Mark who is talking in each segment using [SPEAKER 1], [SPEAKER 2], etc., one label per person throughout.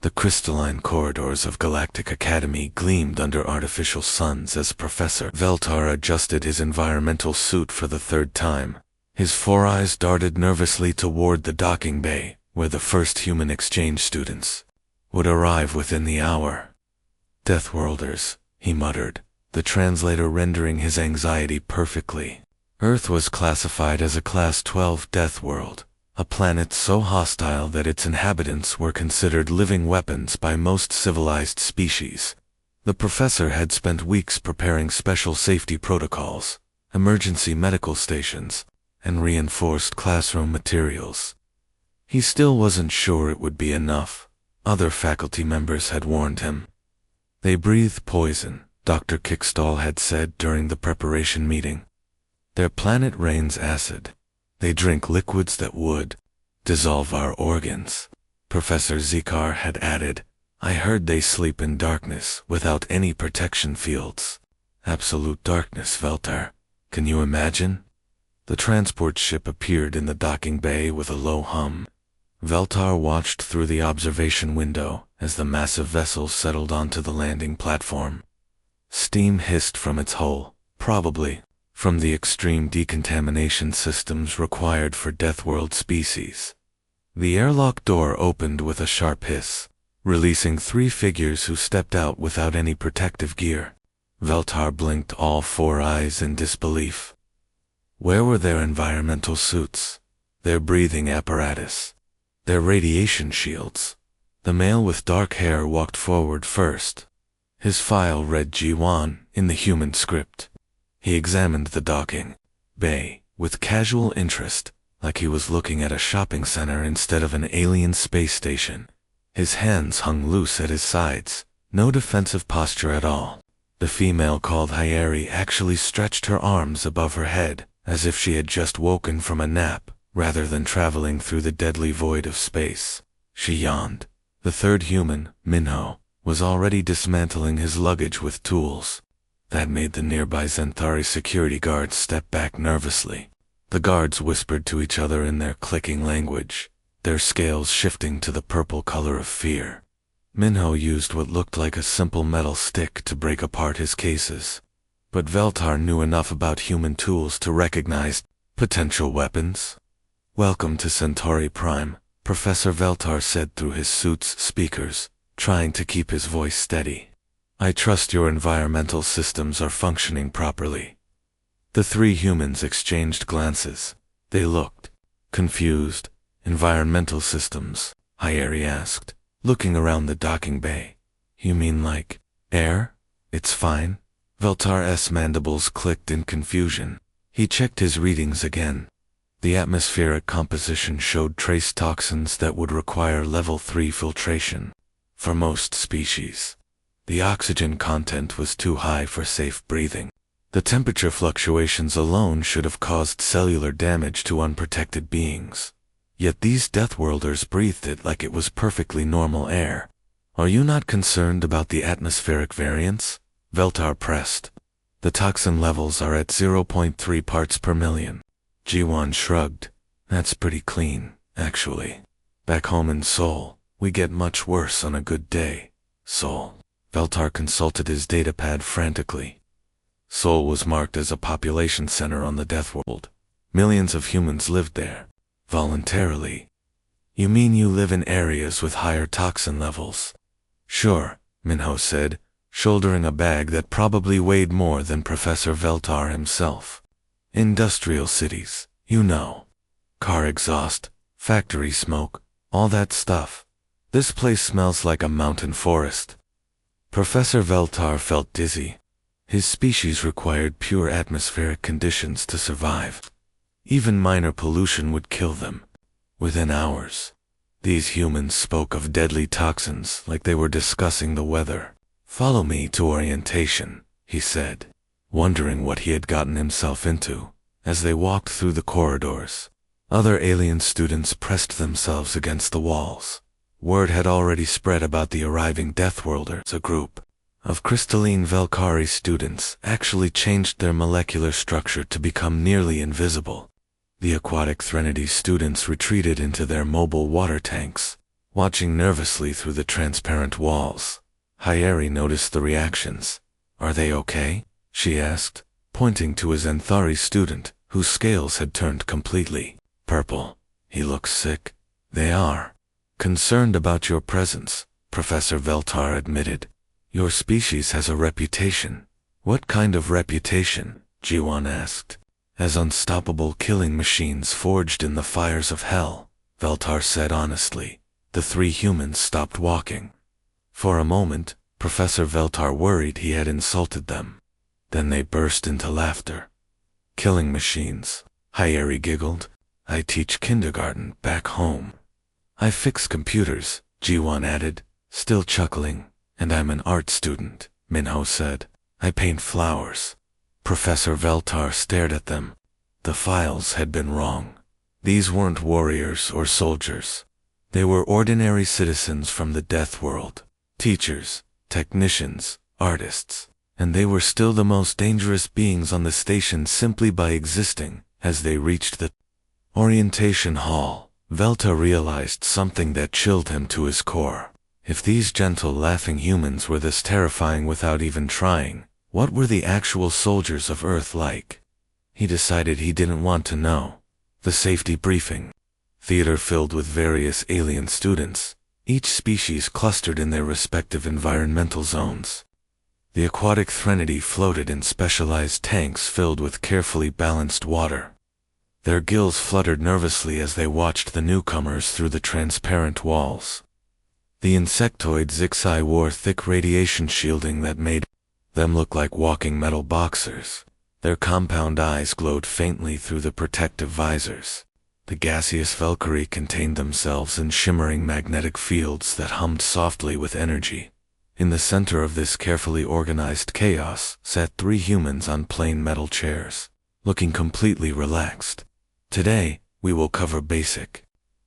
[SPEAKER 1] The crystalline corridors of Galactic Academy gleamed under artificial suns as Professor Veltar adjusted his environmental suit for the third time. His four eyes darted nervously toward the docking bay, where the first human exchange students would arrive within the hour. Deathworlders, he muttered, the translator rendering his anxiety perfectly. Earth was classified as a Class 12 death world, a planet so hostile that its inhabitants were considered living weapons by most civilized species. The professor had spent weeks preparing special safety protocols, emergency medical stations, and reinforced classroom materials. He still wasn't sure it would be enough. Other faculty members had warned him. They breathe poison, Dr. Kickstall had said during the preparation meeting. Their planet rains acid. They drink liquids that would dissolve our organs. Professor Zikar had added, I heard they sleep in darkness without any protection fields. Absolute darkness, Veltar. Can you imagine? The transport ship appeared in the docking bay with a low hum. Veltar watched through the observation window as the massive vessel settled onto the landing platform. Steam hissed from its hull, probably from the extreme decontamination systems required for Deathworld species. The airlock door opened with a sharp hiss, releasing three figures who stepped out without any protective gear. Veltar blinked all four eyes in disbelief. Where were their environmental suits, their breathing apparatus, their radiation shields? The male with dark hair walked forward first. His file read G1 in the human script. He examined the docking bay with casual interest, like he was looking at a shopping center instead of an alien space station. His hands hung loose at his sides, no defensive posture at all. The female called Hyeri actually stretched her arms above her head, as if she had just woken from a nap, rather than traveling through the deadly void of space. She yawned. The third human, Minho, was already dismantling his luggage with tools. That made the nearby Zentari security guards step back nervously. The guards whispered to each other in their clicking language, their scales shifting to the purple color of fear. Minho used what looked like a simple metal stick to break apart his cases. But Veltar knew enough about human tools to recognize potential weapons. Welcome to Centauri Prime, Professor Veltar said through his suit's speakers, trying to keep his voice steady. I trust your environmental systems are functioning properly. The three humans exchanged glances. They looked confused. Environmental systems, Hyeri asked, looking around the docking bay. You mean like air? It's fine. Veltar's mandibles clicked in confusion. He checked his readings again. The atmospheric composition showed trace toxins that would require level 3 filtration. For most species, the oxygen content was too high for safe breathing. The temperature fluctuations alone should have caused cellular damage to unprotected beings. Yet these Deathworlders breathed it like it was perfectly normal air. Are you not concerned about the atmospheric variance? Veltar pressed. The toxin levels are at 0.3 parts per million. Jiwan shrugged. That's pretty clean, actually. Back home in Seoul, we get much worse on a good day. Seoul. Veltar consulted his datapad frantically. Seoul was marked as a population center on the Deathworld. Millions of humans lived there. Voluntarily. You mean you live in areas with higher toxin levels? Sure, Minho said, shouldering a bag that probably weighed more than Professor Veltar himself. Industrial cities, you know. Car exhaust, factory smoke, all that stuff. This place smells like a mountain forest. Professor Veltar felt dizzy. His species required pure atmospheric conditions to survive. Even minor pollution would kill them. Within hours. These humans spoke of deadly toxins like they were discussing the weather. Follow me to orientation, he said, wondering what he had gotten himself into. As they walked through the corridors, other alien students pressed themselves against the walls. Word had already spread about the arriving Deathworlders. A group of crystalline Velkari students actually changed their molecular structure to become nearly invisible. The aquatic Threnody students retreated into their mobile water tanks, Watching nervously through the transparent walls, Hyeri noticed the reactions. "Are they okay?" she asked, pointing to his Anthari student, whose scales had turned completely purple. "He looks sick." "They are concerned about your presence," Professor Veltar admitted. "Your species has a reputation." "What kind of reputation?" Jiwan asked. "As unstoppable killing machines forged in the fires of hell," Veltar said honestly. The three humans stopped walking. For a moment, Professor Veltar worried he had insulted them. Then they burst into laughter. "Killing machines," Hyeri giggled. "I teach kindergarten back home." "I fix computers," Jiwan added, still chuckling. "And I'm an art student," Minho said. "I paint flowers." Professor Veltar stared at them. The files had been wrong. These weren't warriors or soldiers. They were ordinary citizens from the Death World. Teachers, technicians, artists. And they were still the most dangerous beings on the station simply by existing. As they reached the orientation hall, Velta realized something that chilled him to his core. If these gentle, laughing humans were this terrifying without even trying, what were the actual soldiers of Earth like? He decided he didn't want to know. The safety briefing. Theater filled with various alien students, each species clustered in their respective environmental zones. The aquatic threnody floated in specialized tanks filled with carefully balanced water. Their gills fluttered nervously as they watched the newcomers through the transparent walls. The insectoids HFY wore thick radiation shielding that made them look like walking metal boxers. Their compound eyes glowed faintly through the protective visors. The gaseous Valkyrie contained themselves in shimmering magnetic fields that hummed softly with energy. In the center of this carefully organized chaos sat three humans on plain metal chairs, looking completely relaxed. "Today, we will cover basic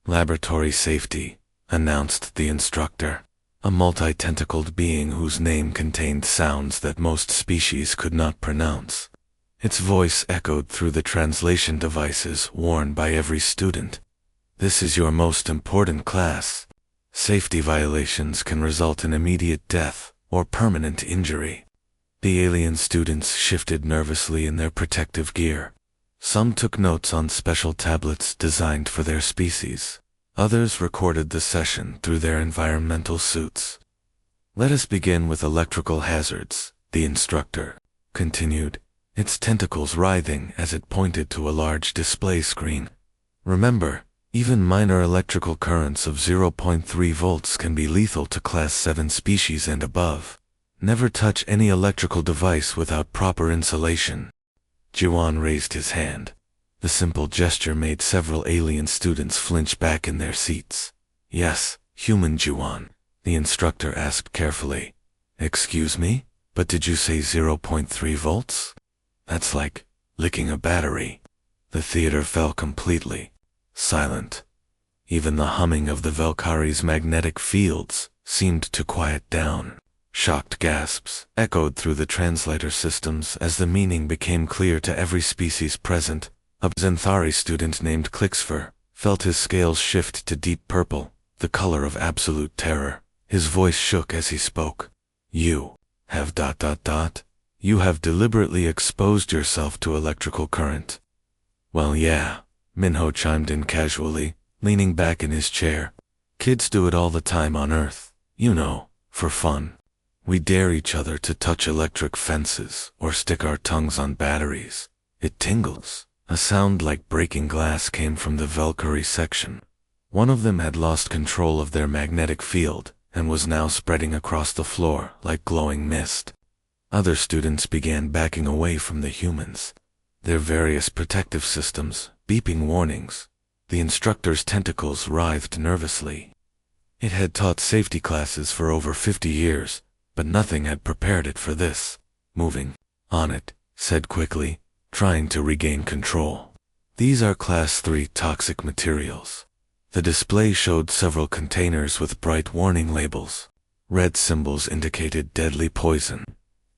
[SPEAKER 1] laboratory safety," announced the instructor, a multi-tentacled being whose name contained sounds that most species could not pronounce. Its voice echoed through the translation devices worn by every student. "This is your most important class. Safety violations can result in immediate death or permanent injury." The alien students shifted nervously in their protective gear. Some took notes on special tablets designed for their species. Others recorded the session through their environmental suits. "Let us begin with electrical hazards," the instructor continued, its tentacles writhing as it pointed to a large display screen. "Remember, even minor electrical currents of 0.3 volts can be lethal to Class 7 species and above. Never touch any electrical device without proper insulation." Jiwan raised his hand. The simple gesture made several alien students flinch back in their seats. "Yes, human Jiwan," the instructor asked carefully. "Excuse me, but did you say 0.3 volts? That's like licking a battery." The theater fell completely silent. Even the humming of the Valkyrie's magnetic fields seemed to quiet down. Shocked gasps echoed through the translator systems as the meaning became clear to every species present. A Xanthari student named Klixfer felt his scales shift to deep purple, the color of absolute terror. His voice shook as he spoke. "You have ... You have deliberately exposed yourself to electrical current." "Well, yeah," Minho chimed in casually, leaning back in his chair. "Kids do it all the time on Earth, you know, for fun. We dare each other to touch electric fences or stick our tongues on batteries. It tingles." A sound like breaking glass came from the Valkyrie section. One of them had lost control of their magnetic field and was now spreading across the floor like glowing mist. Other students began backing away from the humans, their various protective systems beeping warnings. The instructor's tentacles writhed nervously. It had taught safety classes for over 50 years, but nothing had prepared it for this. "Moving on it," said quickly, trying to regain control. "These are Class 3 toxic materials." The display showed several containers with bright warning labels. Red symbols indicated deadly poison.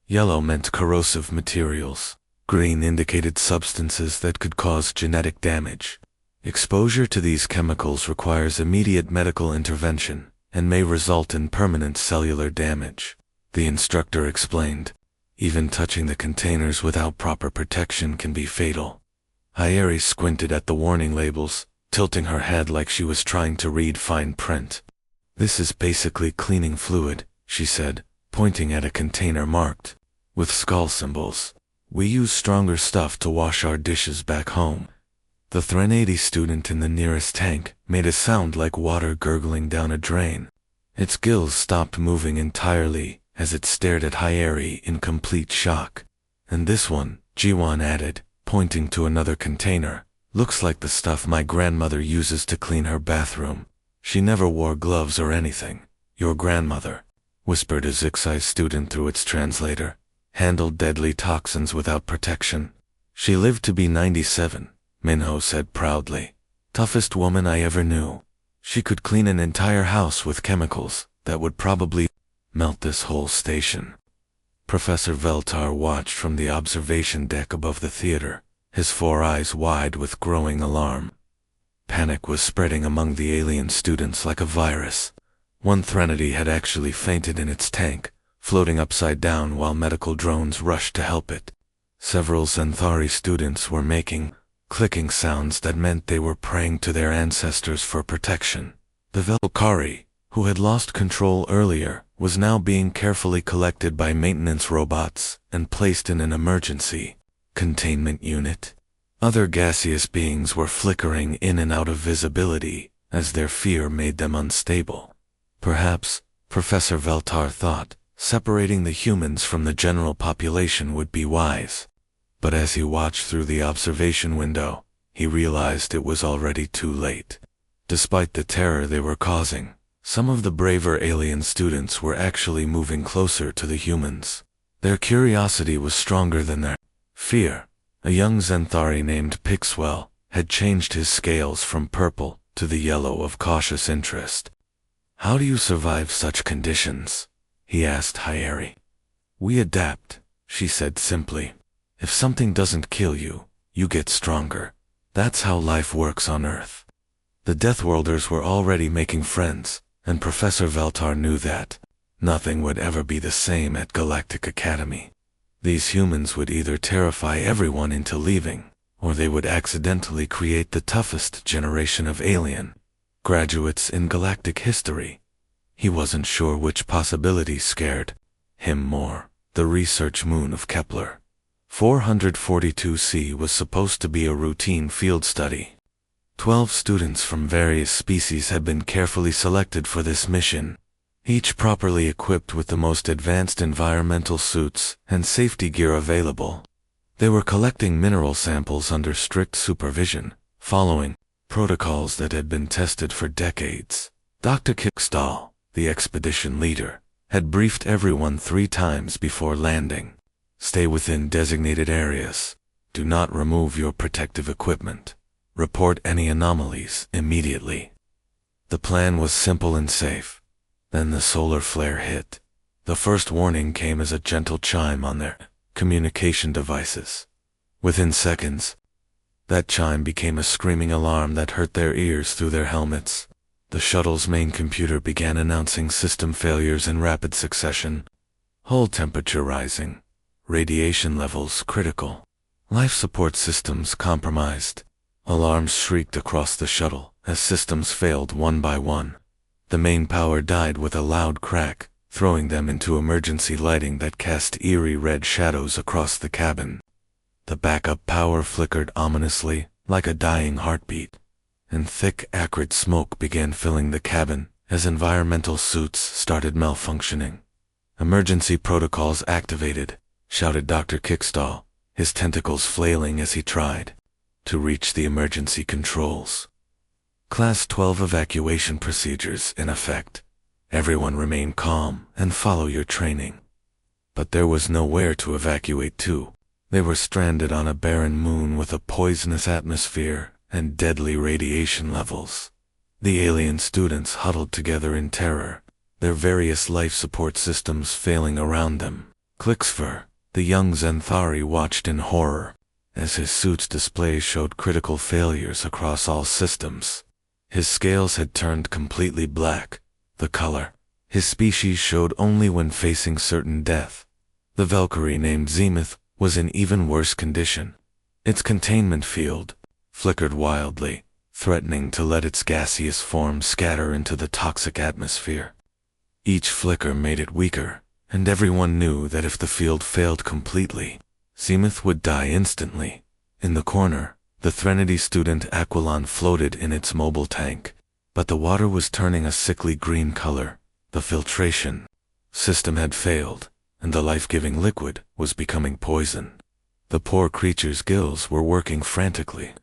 [SPEAKER 1] Yellow meant corrosive materials. Green indicated substances that could cause genetic damage. Exposure to these chemicals requires immediate medical intervention. and may result in permanent cellular damage. The instructor explained. Even touching the containers without proper protection can be fatal. Hayeri squinted at the warning labels, tilting her head like she was trying to read fine print. "This is basically cleaning fluid," she said, pointing at a container marked with skull symbols. "We use stronger stuff to wash our dishes back home." The Threnody student in the nearest tank made a sound like water gurgling down a drain. Its gills stopped moving entirely as it stared at Hayeri in complete shock. "And this one," Jiwan added, pointing to another container, "looks like the stuff my grandmother uses to clean her bathroom. She never wore gloves or anything." "Your grandmother," whispered a Zixai student through its translator, "handled deadly toxins without protection. She lived to be 97, Minho said proudly. "Toughest woman I ever knew. She could clean an entire house with chemicals that would probably melt this whole station." Professor Veltar watched from the observation deck above the theater, his 4 eyes wide with growing alarm. Panic was spreading among the alien students like a virus. One Threnody had actually fainted in its tank, floating upside down while medical drones rushed to help it. Several Zenthari students were making clicking sounds that meant they were praying to their ancestors for protection. The Velkari, who had lost control earlier, was now being carefully collected by maintenance robots and placed in an emergency containment unit. Other gaseous beings were flickering in and out of visibility as their fear made them unstable. Perhaps, Professor Veltar thought, separating the humans from the general population would be wise. But as he watched through the observation window, he realized it was already too late. Despite the terror they were causing, some of the braver alien students were actually moving closer to the humans. Their curiosity was stronger than their fear. A young Zenthari named Pixwell had changed his scales from purple to the yellow of cautious interest. "How do you survive such conditions?" he asked Hayeri. "We adapt," she said simply. "If something doesn't kill you, you get stronger. That's how life works on Earth." The Deathworlders were already making friends, and Professor Veltar knew that nothing would ever be the same at Galactic Academy. These humans would either terrify everyone into leaving, or they would accidentally create the toughest generation of alien graduates in galactic history. He wasn't sure which possibility scared him more. The research moon of Kepler 442c was supposed to be a routine field study. 12 students from various species had been carefully selected for this mission, each properly equipped with the most advanced environmental suits and safety gear available. They were collecting mineral samples under strict supervision, following protocols that had been tested for decades. Dr. Kickstall, the expedition leader, had briefed everyone 3 times before landing. Stay within designated areas. Do not remove your protective equipment. Report any anomalies immediately. The plan was simple and safe. Then the solar flare hit. The first warning came as a gentle chime on their communication devices. Within seconds, that chime became a screaming alarm that hurt their ears through their helmets. The shuttle's main computer began announcing system failures in rapid succession. Hull temperature rising. Radiation levels critical. Life support systems compromised. Alarms shrieked across the shuttle as systems failed one by one. The main power died with a loud crack, throwing them into emergency lighting that cast eerie red shadows across the cabin. The backup power flickered ominously, like a dying heartbeat, and thick, acrid smoke began filling the cabin as environmental suits started malfunctioning. "Emergency protocols activated," shouted Dr. Kickstall, his tentacles flailing as he tried to reach the emergency controls. Class 12 evacuation procedures in effect. Everyone remain calm and follow your training. But there was nowhere to evacuate to. They were stranded on a barren moon with a poisonous atmosphere and deadly radiation levels. The alien students huddled together in terror, their various life support systems failing around them. Clixfer, the young Zenthari, watched in horror as his suit's display showed critical failures across all systems. His scales had turned completely black, the color. His species showed only when facing certain death. The Valkyrie named Zenith was in even worse condition. Its containment field flickered wildly, threatening to let its gaseous form scatter into the toxic atmosphere. Each flicker made it weaker, and everyone knew that if the field failed completely, Zenith would die instantly. In the corner, the Threnody student Aquilon floated in its mobile tank, but the water was turning a sickly green color. The filtration system had failed, and the life-giving liquid was becoming poison. The poor creature's gills were working frantically,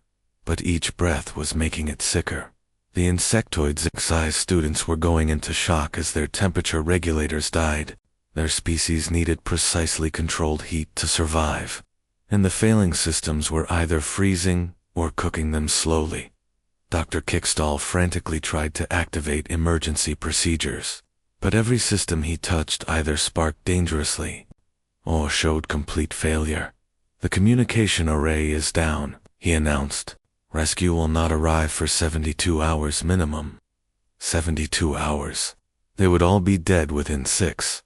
[SPEAKER 1] but each breath was making it sicker. The insectoid's excised students were going into shock as their temperature regulators died. Their species needed precisely controlled heat to survive, and the failing systems were either freezing or cooking them slowly. Dr. Kickstall frantically tried to activate emergency procedures, but every system he touched either sparked dangerously or showed complete failure. "The communication array is down," he announced. "Rescue will not arrive for 72 hours minimum." 72 hours. They would all be dead within 6.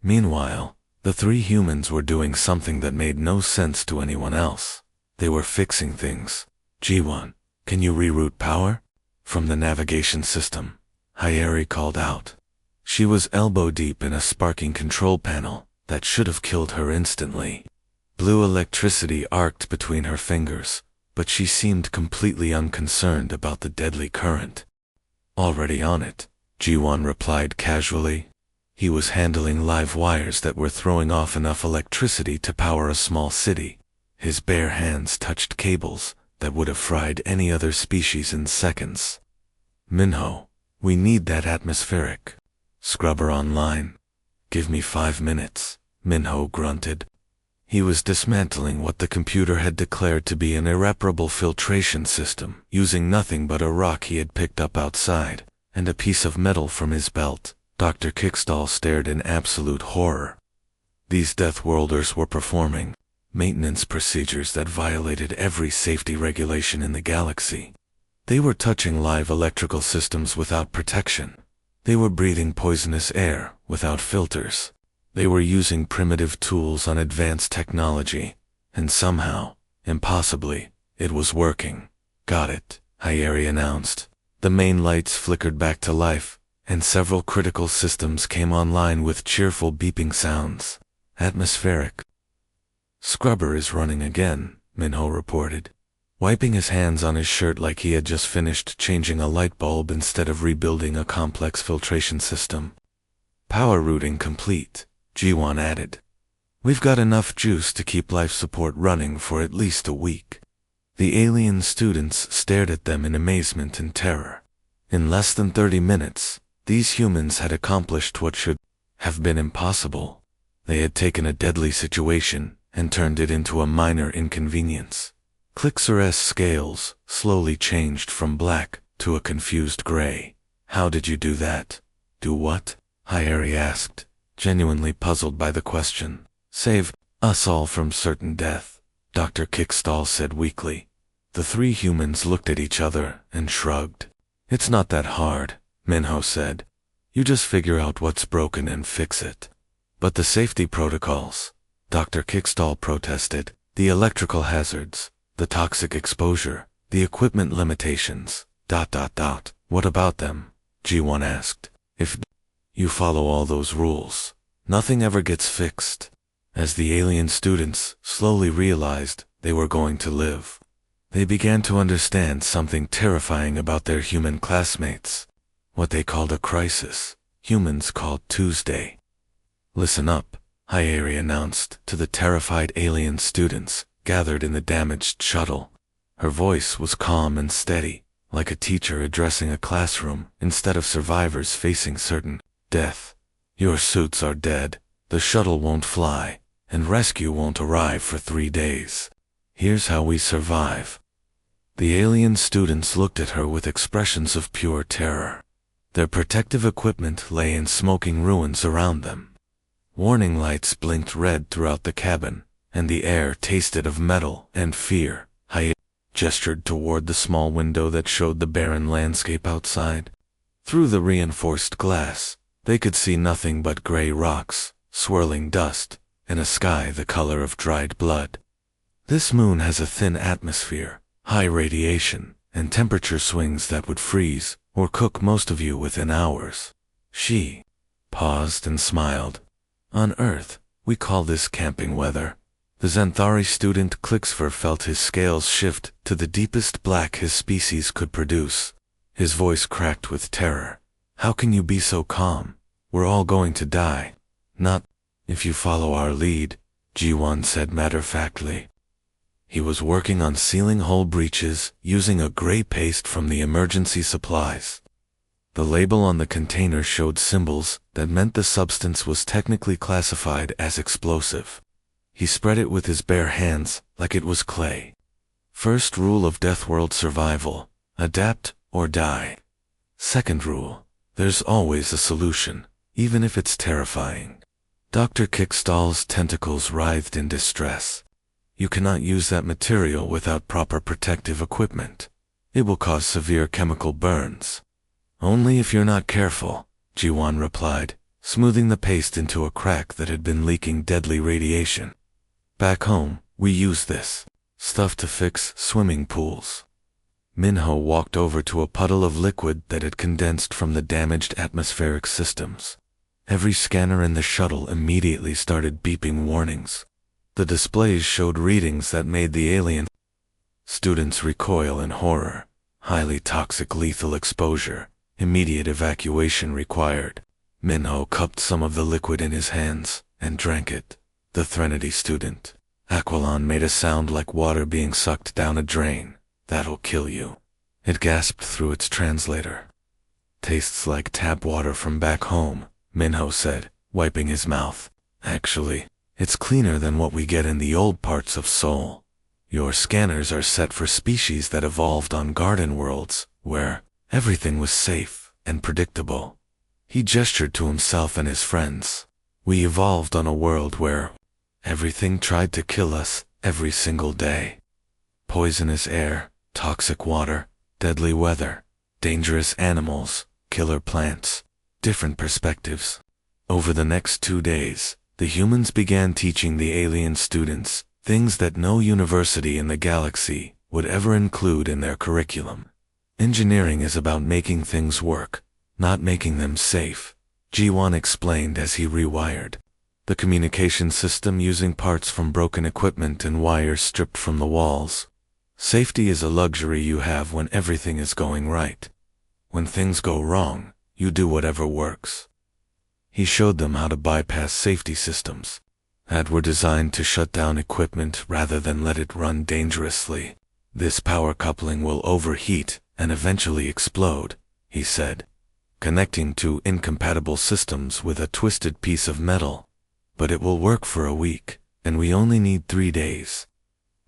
[SPEAKER 1] Meanwhile, the 3 humans were doing something that made no sense to anyone else. They were fixing things. "G1, can you reroute power?" From the navigation system, Hyeri called out. She was elbow-deep in a sparking control panel that should have killed her instantly. Blue electricity arced between her fingers, but she seemed completely unconcerned about the deadly current. "Already on it," G1 replied casually. He was handling live wires that were throwing off enough electricity to power a small city. His bare hands touched cables that would have fried any other species in seconds. "Minho, we need that atmospheric scrubber online." "Give me 5 minutes," Minho grunted. He was dismantling what the computer had declared to be an irreparable filtration system, using nothing but a rock he had picked up outside, and a piece of metal from his belt. Dr. Kickstall stared in absolute horror. These Deathworlders were performing maintenance procedures that violated every safety regulation in the galaxy. They were touching live electrical systems without protection. They were breathing poisonous air without filters. They were using primitive tools on advanced technology, and somehow, impossibly, it was working. "Got it," Hyeri announced. The main lights flickered back to life, and several critical systems came online with cheerful beeping sounds. "Atmospheric scrubber is running again," Minho reported, wiping his hands on his shirt like he had just finished changing a light bulb instead of rebuilding a complex filtration system. "Power routing complete," G1 added. "We've got enough juice to keep life support running for at least a week." The alien students stared at them in amazement and terror. In less than 30 minutes, these humans had accomplished what should have been impossible. They had taken a deadly situation and turned it into a minor inconvenience. Clixor's scales slowly changed from black to a confused gray. "How did you do that?" "Do what?" Hyeri asked, genuinely puzzled by the question. "Save us all from certain death," Dr. Kickstall said weakly. The 3 humans looked at each other and shrugged. "It's not that hard," Minho said. "You just figure out what's broken and fix it." "But the safety protocols," Dr. Kickstall protested. "The electrical hazards, the toxic exposure, the equipment limitations, ... What about them?" G1 asked. "If you follow all those rules, nothing ever gets fixed." As the alien students slowly realized they were going to live, they began to understand something terrifying about their human classmates. What they called a crisis, humans called Tuesday. "Listen up," Hyeri announced to the terrified alien students gathered in the damaged shuttle. Her voice was calm and steady, like a teacher addressing a classroom instead of survivors facing certain death. "Your suits are dead, the shuttle won't fly, and rescue won't arrive for 3 days. Here's how we survive." The alien students looked at her with expressions of pure terror. Their protective equipment lay in smoking ruins around them. Warning lights blinked red throughout the cabin, and the air tasted of metal and fear. Hyeri gestured toward the small window that showed the barren landscape outside. Through the reinforced glass, they could see nothing but gray rocks, swirling dust, and a sky the color of dried blood. This moon has a thin atmosphere, high radiation, and temperature swings that would freeze or cook most of you within hours. She paused and smiled. On Earth, we call this camping weather. The Xanthari student Clixfer felt his scales shift to the deepest black his species could produce. His voice cracked with terror. How can you be so calm? We're all going to die. Not if you follow our lead, G1 said matter-of-factly. He was working on sealing hole breaches using a gray paste from the emergency supplies. The label on the container showed symbols that meant the substance was technically classified as explosive. He spread it with his bare hands like it was clay. First rule of Deathworld survival: adapt or die. Second rule: there's always a solution, even if it's terrifying. Dr. Kickstall's tentacles writhed in distress. You cannot use that material without proper protective equipment. It will cause severe chemical burns. Only if you're not careful, Jiwan replied, smoothing the paste into a crack that had been leaking deadly radiation. Back home, we use this stuff to fix swimming pools. Minho walked over to a puddle of liquid that had condensed from the damaged atmospheric systems. Every scanner in the shuttle immediately started beeping warnings. The displays showed readings that made the alien students recoil in horror. Highly toxic lethal exposure. Immediate evacuation required. Minho cupped some of the liquid in his hands and drank it. The Threnody student. Aquilon made a sound like water being sucked down a drain. That'll kill you. It gasped through its translator. Tastes like tap water from back home, Minho said, wiping his mouth. Actually, it's cleaner than what we get in the old parts of Seoul. Your scanners are set for species that evolved on garden worlds, where everything was safe and predictable. He gestured to himself and his friends. We evolved on a world where everything tried to kill us every single day. Poisonous air, toxic water, deadly weather, dangerous animals, killer plants, different perspectives. Over the next 2 days, the humans began teaching the alien students things that no university in the galaxy would ever include in their curriculum. Engineering is about making things work, not making them safe, G1 explained as he rewired the communication system using parts from broken equipment and wires stripped from the walls. Safety is a luxury you have when everything is going right. When things go wrong, you do whatever works. He showed them how to bypass safety systems that were designed to shut down equipment rather than let it run dangerously. This power coupling will overheat and eventually explode, he said, connecting two incompatible systems with a twisted piece of metal. But it will work for a week, and we only need 3 days.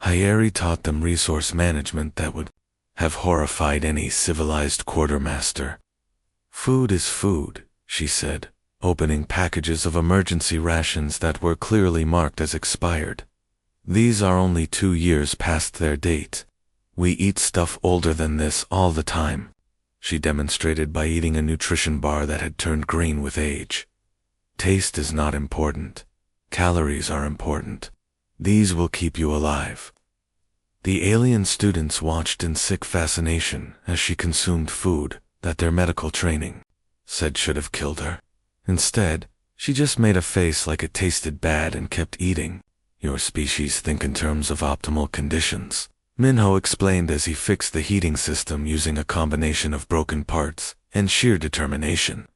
[SPEAKER 1] Hyeri taught them resource management that would have horrified any civilized quartermaster. Food is food, she said, opening packages of emergency rations that were clearly marked as expired. These are only 2 years past their date. We eat stuff older than this all the time, she demonstrated by eating a nutrition bar that had turned green with age. Taste is not important. Calories are important. These will keep you alive. The alien students watched in sick fascination as she consumed food that their medical training said should have killed her. Instead, she just made a face like it tasted bad and kept eating. Your species think in terms of optimal conditions, Minho explained as he fixed the heating system using a combination of broken parts and sheer determination.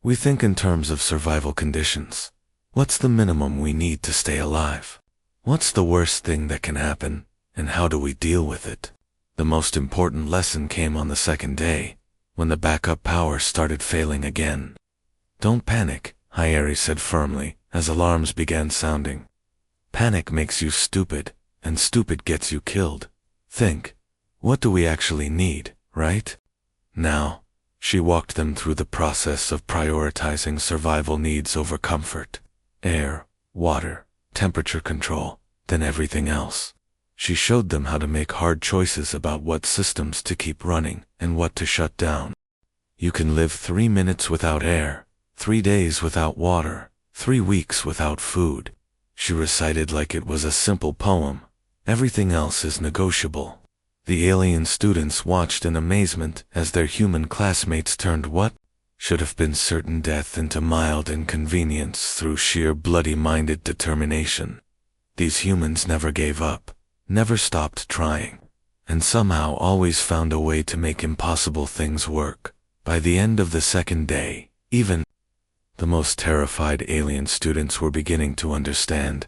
[SPEAKER 1] We think in terms of survival conditions. What's the minimum we need to stay alive? What's the worst thing that can happen, and how do we deal with it? The most important lesson came on the second day, when the backup power started failing again. Don't panic, Hyeri said firmly, as alarms began sounding. Panic makes you stupid, and stupid gets you killed. Think, what do we actually need, right? Now, she walked them through the process of prioritizing survival needs over comfort. Air, water, temperature control, then everything else. She showed them how to make hard choices about what systems to keep running and what to shut down. You can live 3 minutes without air, 3 days without water, 3 weeks without food. She recited like it was a simple poem. Everything else is negotiable. The alien students watched in amazement as their human classmates turned what should have been certain death into mild inconvenience through sheer bloody-minded determination. These humans never gave up, never stopped trying, and somehow always found a way to make impossible things work. By the end of the second day, even the most terrified alien students were beginning to understand.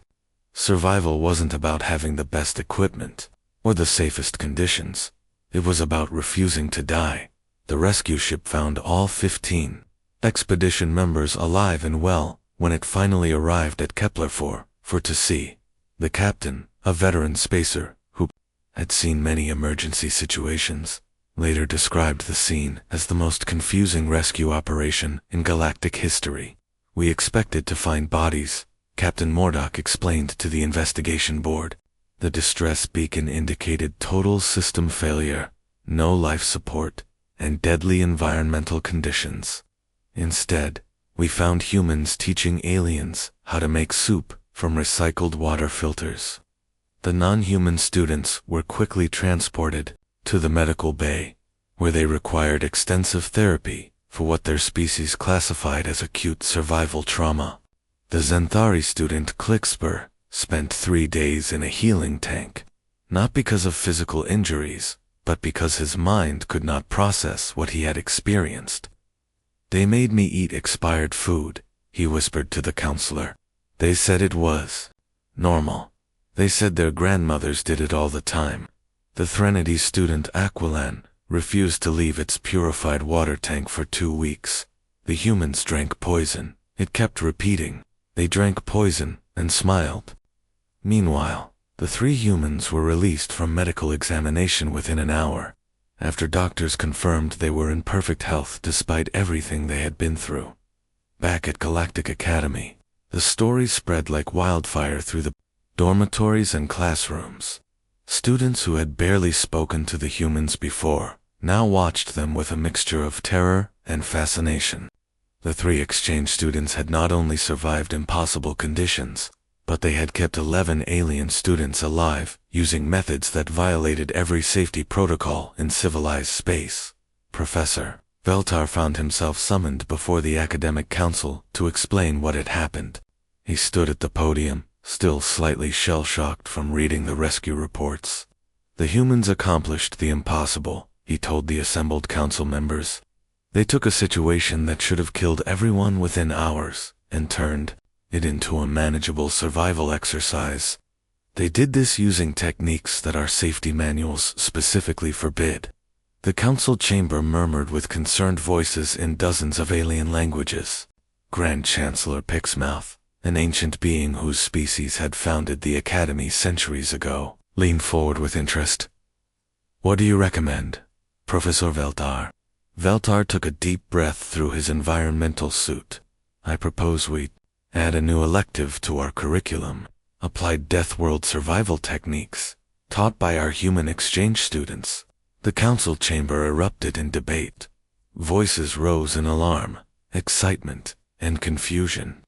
[SPEAKER 1] Survival wasn't about having the best equipment or the safest conditions. It was about refusing to die. The rescue ship found all 15 expedition members alive and well when it finally arrived at Kepler 4 to see. The captain, a veteran spacer who had seen many emergency situations, later described the scene as the most confusing rescue operation in galactic history. "We expected to find bodies," Captain Mordok explained to the investigation board. The distress beacon indicated total system failure, no life support, and deadly environmental conditions. Instead, we found humans teaching aliens how to make soup from recycled water filters. The non-human students were quickly transported to the medical bay, where they required extensive therapy for what their species classified as acute survival trauma. The Zenthari student Clickspur spent 3 days in a healing tank, not because of physical injuries, but because his mind could not process what he had experienced. "They made me eat expired food," he whispered to the counselor. "They said it was normal. They said their grandmothers did it all the time." The Threnody student Aquilan refused to leave its purified water tank for 2 weeks. "The humans drank poison," it kept repeating. "They drank poison and smiled." Meanwhile, the 3 humans were released from medical examination within an hour, after doctors confirmed they were in perfect health despite everything they had been through. Back at Galactic Academy, the story spread like wildfire through the dormitories and classrooms. Students who had barely spoken to the humans before now watched them with a mixture of terror and fascination. The 3 exchange students had not only survived impossible conditions, but they had kept 11 alien students alive using methods that violated every safety protocol in civilized space. Professor Veltar found himself summoned before the academic council to explain what had happened. He stood at the podium, still slightly shell-shocked from reading the rescue reports. "The humans accomplished the impossible," he told the assembled council members. "They took a situation that should have killed everyone within hours and turned it into a manageable survival exercise. They did this using techniques that our safety manuals specifically forbid." The council chamber murmured with concerned voices in dozens of alien languages. Grand Chancellor Pixmouth, an ancient being whose species had founded the Academy centuries ago, leaned forward with interest. "What do you recommend, Professor Veltar?" Veltar took a deep breath through his environmental suit. "I propose we add a new elective to our curriculum, applied Deathworld survival techniques, taught by our human exchange students." The council chamber erupted in debate. Voices rose in alarm, excitement, and confusion.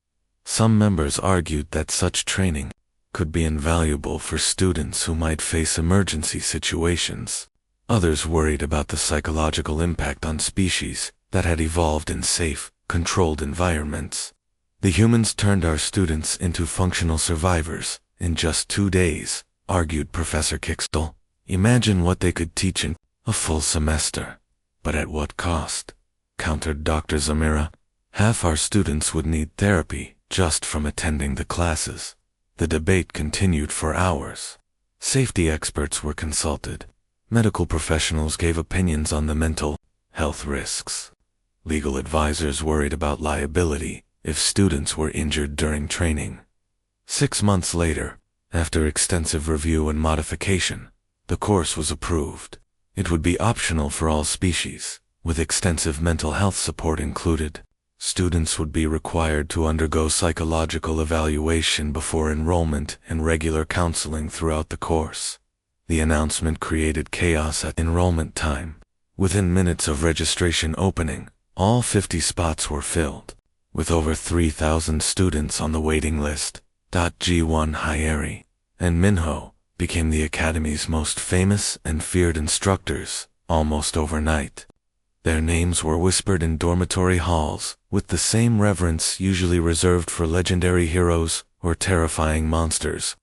[SPEAKER 1] Some members argued that such training could be invaluable for students who might face emergency situations. Others worried about the psychological impact on species that had evolved in safe, controlled environments. "The humans turned our students into functional survivors in just 2 days, argued Professor Kickstel. "Imagine what they could teach in a full semester." "But at what cost?" countered Dr. Zamira. "Half our students would need therapy just from attending the classes." The debate continued for hours. Safety experts were consulted. Medical professionals gave opinions on the mental health risks. Legal advisors worried about liability if students were injured during training. 6 months later, after extensive review and modification, the course was approved. It would be optional for all species, with extensive mental health support included. Students would be required to undergo psychological evaluation before enrollment and regular counseling throughout the course. The announcement created chaos at enrollment time. Within minutes of registration opening, all 50 spots were filled, with over 3,000 students on the waiting list. G1 Hyeri and Minho became the Academy's most famous and feared instructors almost overnight. Their names were whispered in dormitory halls with the same reverence usually reserved for legendary heroes or terrifying monsters.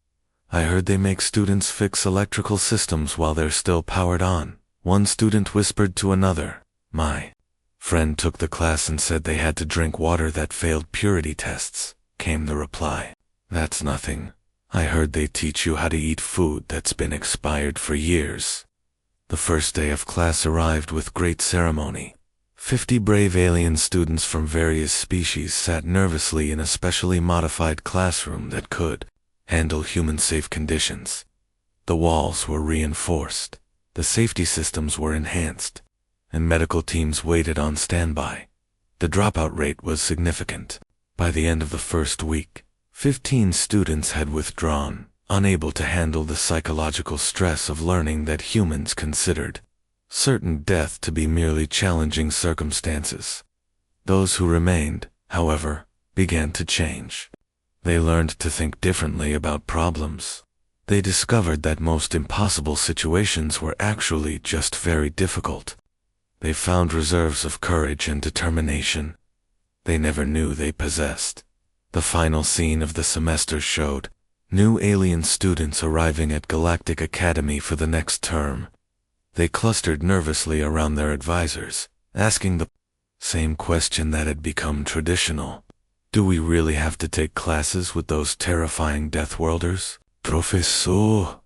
[SPEAKER 1] I heard they make students fix electrical systems while they're still powered on, one student whispered to another. My friend took the class and said they had to drink water that failed purity tests, came the reply. That's nothing. I heard they teach you how to eat food that's been expired for years. The first day of class arrived with great ceremony. 50 brave alien students from various species sat nervously in a specially modified classroom that could handle human-safe conditions. The walls were reinforced, the safety systems were enhanced, and medical teams waited on standby. The dropout rate was significant. By the end of the first week, 15 students had withdrawn, unable to handle the psychological stress of learning that humans considered certain death to be merely challenging circumstances. Those who remained, however, began to change. They learned to think differently about problems. They discovered that most impossible situations were actually just very difficult. They found reserves of courage and determination they never knew they possessed. The final scene of the semester showed new alien students arriving at Galactic Academy for the next term. They clustered nervously around their advisors, asking the same question that had become traditional. Do we really have to take classes with those terrifying Deathworlders? Professor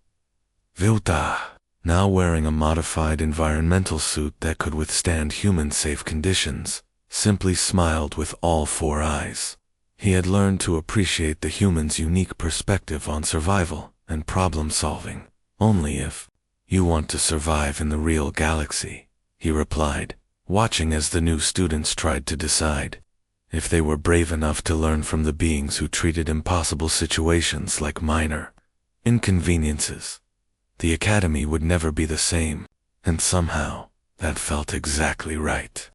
[SPEAKER 1] Vilta, now wearing a modified environmental suit that could withstand human-safe conditions, simply smiled with all 4 eyes. He had learned to appreciate the human's unique perspective on survival and problem-solving. Only if you want to survive in the real galaxy, he replied, watching as the new students tried to decide if they were brave enough to learn from the beings who treated impossible situations like minor inconveniences. The Academy would never be the same, and somehow that felt exactly right.